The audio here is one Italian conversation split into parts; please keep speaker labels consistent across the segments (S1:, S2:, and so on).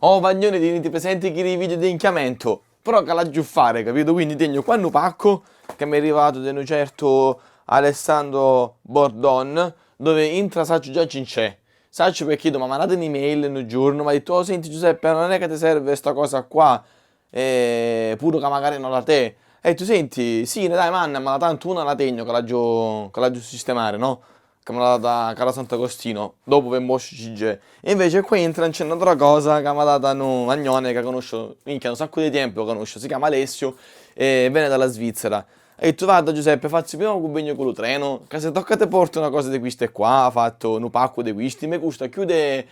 S1: Oh, vagnone, tieniti presente che i video di inchiamento. Però che la giù fare, capito? Quindi tengo qua un pacco che mi è arrivato da un certo Alessandro Bordon, dove intra saccio già c'è. Saccio perché mi ha mandato un'email un giorno, mi ha detto, oh senti Giuseppe, non è che ti serve sta cosa qua, pure che magari non la te. E tu senti, sì, dai, manna, ma tanto una la tegno che la giù sistemare, no? Che me l'ha data Cara Sant'Agostino, dopo per Moscio CG. E invece qui entra c'è un'altra cosa che mi ha data un magnone che conosco, minchia, un sacco di tempo lo conosco, si chiama Alessio e viene dalla Svizzera. E tu guarda Giuseppe, faccio prima un compagno con lo treno, che se tocca te porto una cosa di queste qua, ha fatto un pacco di questi, mi costa chiude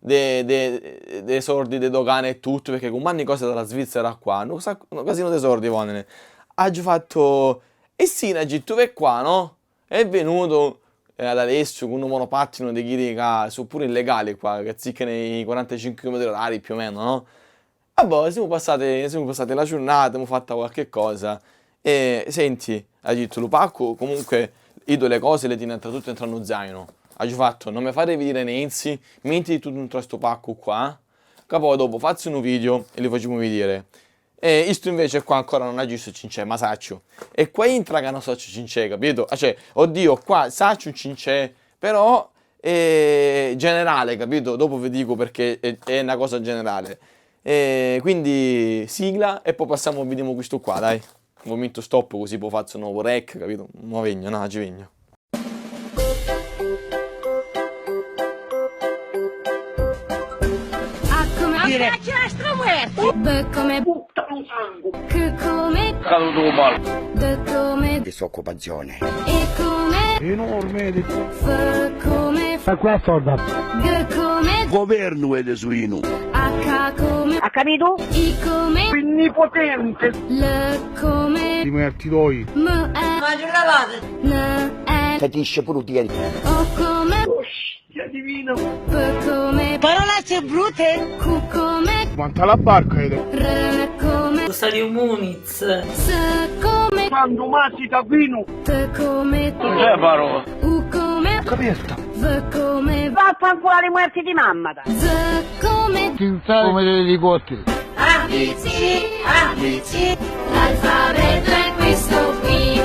S1: dei sordi, dei dogane e tutto, perché con manni cose dalla Svizzera qua, un casino di sordi vogliono. Ha già fatto, e sì, tu vai qua, no? È venuto ad Alessio con un monopattino di chili che sono pure illegali qua, che ziccano i 45 km/h più o meno, no? Vabbè, siamo passati la giornata, abbiamo fatto qualche cosa. E senti, ha detto Lupacco, comunque io le cose le tiene tutte dentro uno zaino. Ha fatto, non mi fate vedere Nenzi, metti tutto dentro questo pacco qua, che poi dopo faccio un video e li facciamo vedere. E questo invece qua ancora non ha giusto cincè, ma saccio. E qua entra che non so cincè, capito? Ah, cioè, oddio, qua saccio cincè, però è generale, capito? Dopo vi dico perché è una cosa generale. E quindi sigla e poi passiamo, vediamo questo qua, dai. Momento stop così poi faccio un nuovo rec, capito? Non vegno, no, ci vegno.
S2: Dire come che come
S3: caduto male.
S2: come
S3: Disoccupazione.
S2: e come
S4: Enorme di
S2: come
S4: e qua sorda.
S2: come
S3: Governo è de suino.
S2: H come
S4: Ha capito?
S2: I come
S4: Onnipotente.
S2: L come
S4: Ti metti doi.
S2: M e N e
S3: Fetisce pure utili.
S2: O come
S4: Ostia divino.
S2: P come
S5: Parolacce brutte?
S2: Q come
S4: Quanta la barca è?
S2: R come
S5: Stadi Muniz.
S2: S come
S4: Quando matti da vino.
S2: T come
S3: Cos'è parola?
S2: U come
S4: Capito?
S2: V come
S5: Vaffanculo alle muerti di mamma.
S2: Z come
S4: Ti sai come dei nipoti.
S2: ABC, l'alfabeto è questo qui.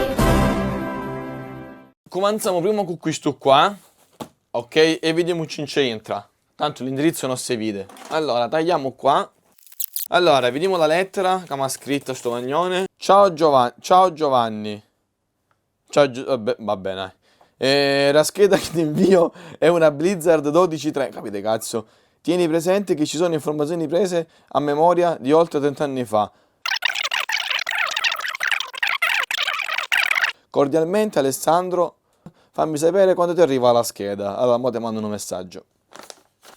S1: Cominciamo prima con questo qua, ok? E vediamo in entra. Tanto l'indirizzo non si vede. Allora, tagliamo qua. Allora, vediamo la lettera che mi ha scritto sto magnone. Ciao Giovanni. Ciao Giovanni. Vabbè, va bene. La scheda che ti invio è una Blizzard 12.3. Capite cazzo? Tieni presente che ci sono informazioni prese a memoria di oltre 30 anni fa. Cordialmente Alessandro, fammi sapere quando ti arriva la scheda. Allora, mo ti mando un messaggio.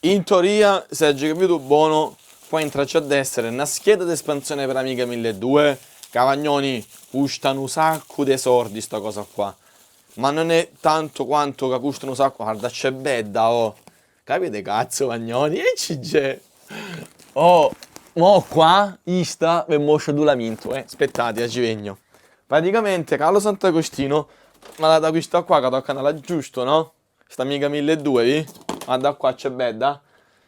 S1: In teoria, se hai capito buono, qua in traccia a destra è una scheda di espansione per Amiga 1200. Cavagnoni, costano un sacco di soldi sta cosa qua. Ma non è tanto quanto che costano un sacco. Guarda, c'è bedda, oh. Capite cazzo, Vagnoni? E c'è. Oh, mo qua, ista, per moscio dulamento, aspettate, ci vegno. Praticamente, Carlo Sant'Agostino mi ha dato questa qua che tocca andare giusto, no? Sta Amiga 1200, vi? Guarda qua, c'è bedda.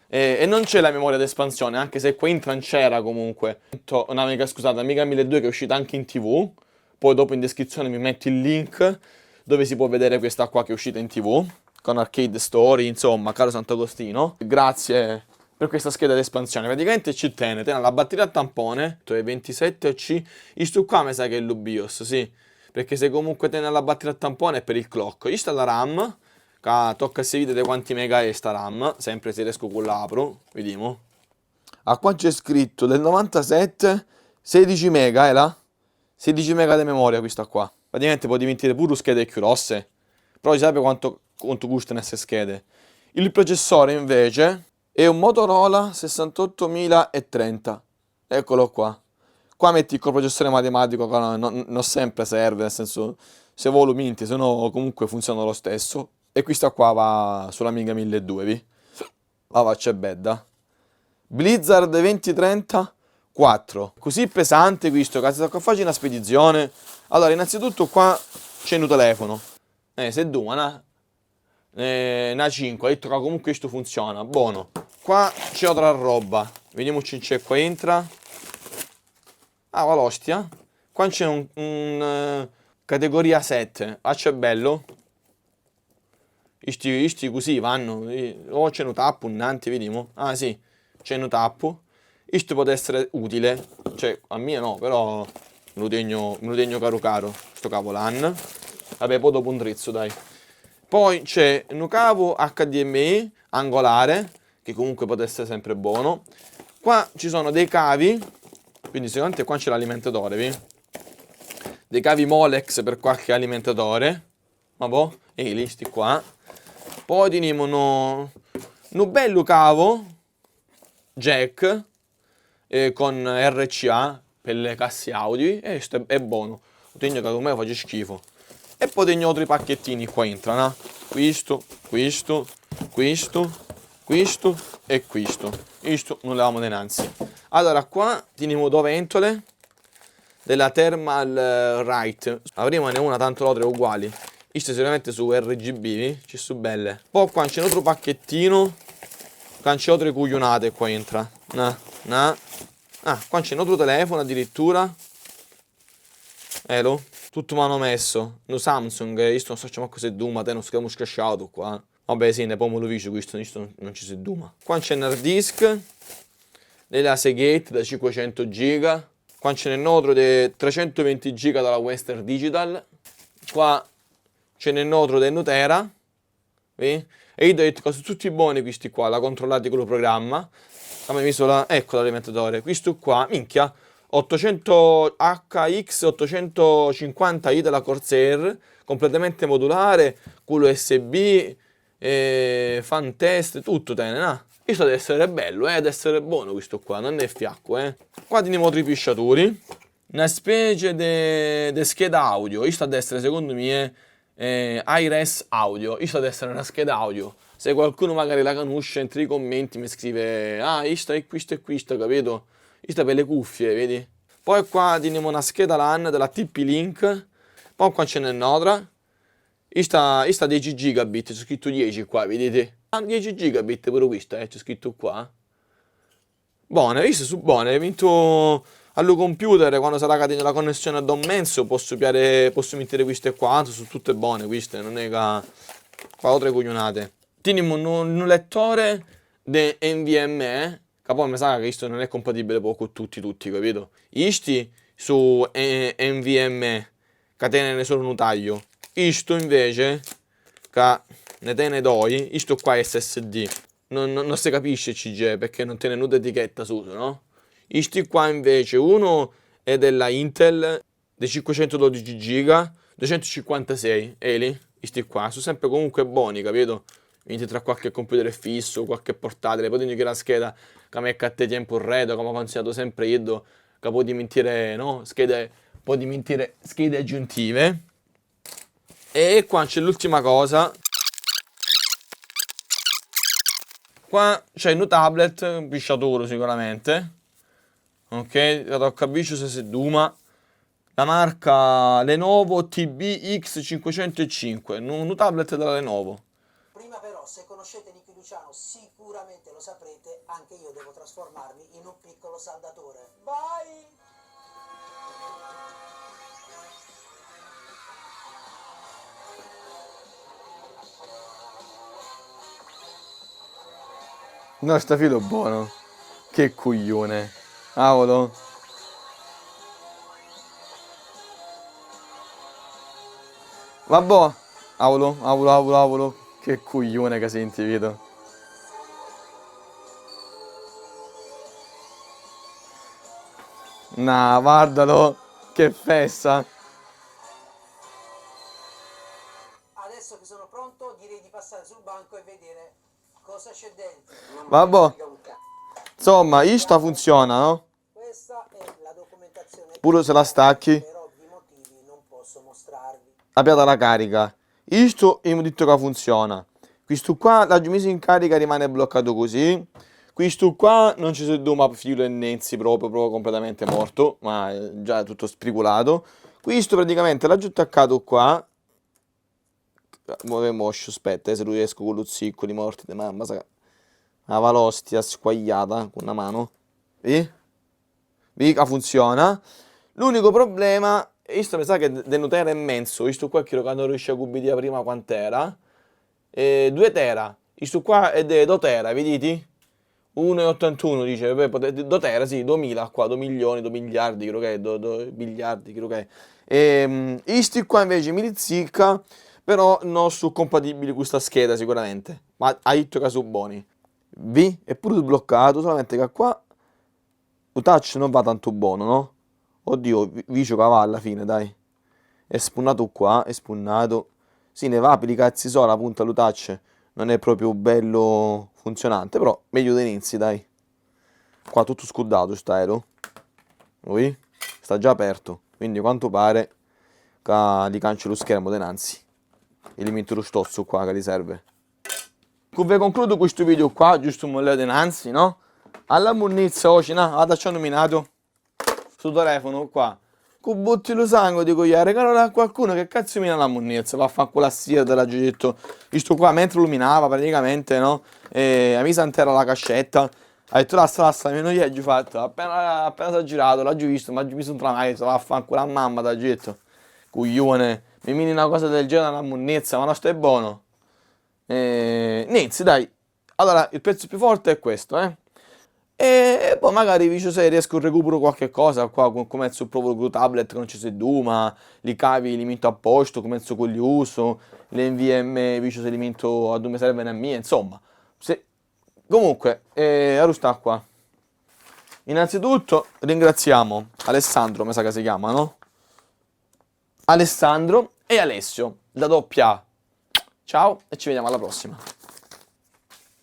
S1: E non c'è la memoria d'espansione, anche se qua in c'era comunque. Un'Amiga, scusate, Amiga 1200 che è uscita anche in TV. Poi dopo in descrizione mi metto il link dove si può vedere questa qua che è uscita in TV. Con Arcade Story, insomma, caro Sant'Agostino. Grazie per questa scheda di espansione. Praticamente ci tiene la batteria a tampone, è 27C. Questo qua mi sa che è l'UBIOS, sì. Perché se comunque tiene la batteria a tampone è per il clock. Questa è la RAM, che tocca se vedere quanti mega è sta RAM. Sempre se riesco con l'apro, vediamo. A qua c'è scritto del 97, 16 mega, è là? 16 mega di memoria questa qua. Praticamente può diventare pure schede più grosse. Però si sa quanto costano queste schede. Il processore invece è un Motorola 68030. Eccolo qua. Qua metti il processore matematico che non sempre serve, nel senso se vuoi lo minti, se no comunque funziona lo stesso. E questa qua va sull'Amiga 1200. Va, c'è bedda. Blizzard 2030 4. Così pesante questo, che se faccio una spedizione. Allora, innanzitutto qua c'è un telefono. Se due, no? Una 5, ho detto che comunque questo funziona, buono. Qua c'è altra roba, Vediamo c'è qua entra. Ah, va l'ostia. Qua c'è un categoria 7. Ah, c'è bello. Isti così vanno. Oh, c'è un tappo, innanti, vediamo. Ah, sì, c'è un tappo. Isto può essere utile. Cioè, a me no, però me lo tegno caro caro. Sto cavo LAN. Vabbè, poi dopo un trizzo, dai. Poi c'è un cavo HDMI angolare, che comunque può essere sempre buono. Qua ci sono dei cavi, quindi sicuramente qua c'è l'alimentatore, vi? Dei cavi Molex per qualche alimentatore. Ma boh, e lì sti qua. Poi teniamo un bello cavo jack con RCA per le casse audio e questo è buono. Lo tengo che ormai faccio schifo. E poi tengo altri pacchettini qua entrano. Questo e questo. Questo non l'avevamo dinanzi. Allora qua teniamo due ventole della Thermal Right. Avremo una tanto l'altra uguali. Queste sicuramente su RGB, ci sono belle. Poi qua c'è un altro pacchettino. Qua c'è altre cuglionate qua entra. Ah, qua c'è un altro telefono addirittura. Tutto mi hanno messo. No Samsung, io non so ma cos'è Duma, te non schermo scasciato qua. Vabbè sì, ne poi me lo dice questo non ci si Duma. Qua c'è un hard disk della Seagate da 500 giga. Qua c'è un altro di 320 giga dalla Western Digital. Qua c'è un altro di Nutera. E io ho detto che sono tutti buoni questi qua, la controllati con il programma. A me ecco l'alimentatore. Questo qua, minchia, 800 HX 850i della Corsair, completamente modulare, con l'USB, fan test, tutto tene, no? Questo deve essere bello, deve essere buono questo qua, non è fiacco, Qua teniamo tre pisciatori, una specie di scheda audio. Questo deve essere, secondo me, iRes audio. Questo deve essere una scheda audio. Se qualcuno magari la conosce, entri nei commenti mi scrive: ah, questo è questo, capito? Questo è per le cuffie, vedi? Poi qua teniamo una scheda LAN della TP-Link. Poi qua c'è un'altra. Questa 10 gigabit, c'è scritto 10 qua, vedete? Ah, 10 gigabit pure questa, c'è scritto qua. Buone, queste sono buone. Hai vinto allo computer, quando sarà che la connessione a Don Menso, posso mettere queste qua, sono tutte buone queste, non è che... Qua altre coglionate. Teniamo un lettore di NVMe, che poi mi sa che questo non è compatibile con tutti, capito? Questi su NVMe, che tiene solo un taglio. Questo invece, che ne tiene due, questo qua è SSD. Non si capisce CG perché non tiene nuda etichetta su, no? Questi qua invece, uno è della Intel, di 512 giga, 256, lì, questi qua, sono sempre comunque buoni, capito? Quindi tra qualche computer fisso, qualche portatile, poi che la scheda che mi catte tempo redo, come ho consigliato sempre io, che può dimentire, no? Può dimentire schede aggiuntive. E qua c'è l'ultima cosa. Qua c'è un tablet, un pisciatore sicuramente. Ok, la tocca bici se si Duma. La marca Lenovo TBX505, un tablet della Lenovo.
S6: Prima però, se conoscete Nicky Luciano, sicuramente lo saprete, anche io devo trasformarmi in un piccolo saldatore. Vai!
S1: No, sta filo è buono. Che coglione. Cavolo. Vabbè. Cavolo. Che coglione che senti, vedo. Nah, guardalo. Che fessa.
S6: Adesso che sono pronto, direi di passare sul banco e vedere cosa c'è dentro.
S1: Vabbè. Insomma, questa funziona, no?
S6: Questa è la documentazione.
S1: Pure se la stacchi.
S6: Per ovvi motivi non posso mostrarvi.
S1: La pianta la carica. Questo abbiamo detto che funziona. Questo qua l'ho messo in carica, rimane bloccato così. Questo qua non ci si doma filo e nenzi, proprio completamente morto, ma è già tutto spricolato. Questo praticamente l'ho attaccato qua. Muove moscio, aspetta, se riesco con lo zicco di morti di mamma. Una valostia squagliata con una mano. Vica funziona. L'unico problema, questo mi sa che del tera è immenso, questo qua che non riesce a cubare prima quant'era. 2 tera, questo qua è di 2 tera, vedete? 1,81 dice, 2 tera, sì, 2000 qua, 2 milioni, 2 miliardi, credo che è, 2 miliardi, credo che è. Questi qua invece mi rizzicca, però non sono compatibili con questa scheda sicuramente, ma ha detto che sono buoni. È pure sbloccato, solamente che qua il touch non va tanto buono, no? Oddio, vicio che va alla fine, dai. È spunnato qua, è spunnato. Sì, ne va per i cazzi solo, la punta lo touch non è proprio bello funzionante, però meglio dei inizi, dai. Qua tutto scudato sta aereo. Lui sta già aperto, quindi quanto pare che gli cancello lo schermo dinanzi. E gli metto lo stozzo qua che gli serve. Vi concludo questo video qua, giusto un modello dinanzi, no? Alla munnizia oggi, no? Ci ho nominato sul telefono qua. Con butti lo sangue dico io, regalo a qualcuno che cazzo mina la munnizia, va a fare quella stia della detto. Questo qua mentre illuminava praticamente, no? E mi sant'era la cascetta. Ha detto la meno ieri, fatto. Appena si è girato, l'ho già visto, ma mi sono tramato, va a fare quella mamma da getto. Cuglione, mi mini una cosa del genere alla munnizia, ma non stai buono. Niente, dai. Allora, il pezzo più forte è questo, E poi magari visto se riesco a recuperare qualche cosa qua, come provo con il tablet che non ci si duma, li cavi li metto a posto, come con gli uso, le NVM visto se li metto a dove mi serve a mia, insomma. Comunque, ora sta qua. Innanzitutto ringraziamo Alessandro, mi sa che si chiama, no? Alessandro e Alessio, da doppia A. Ciao e ci vediamo alla prossima.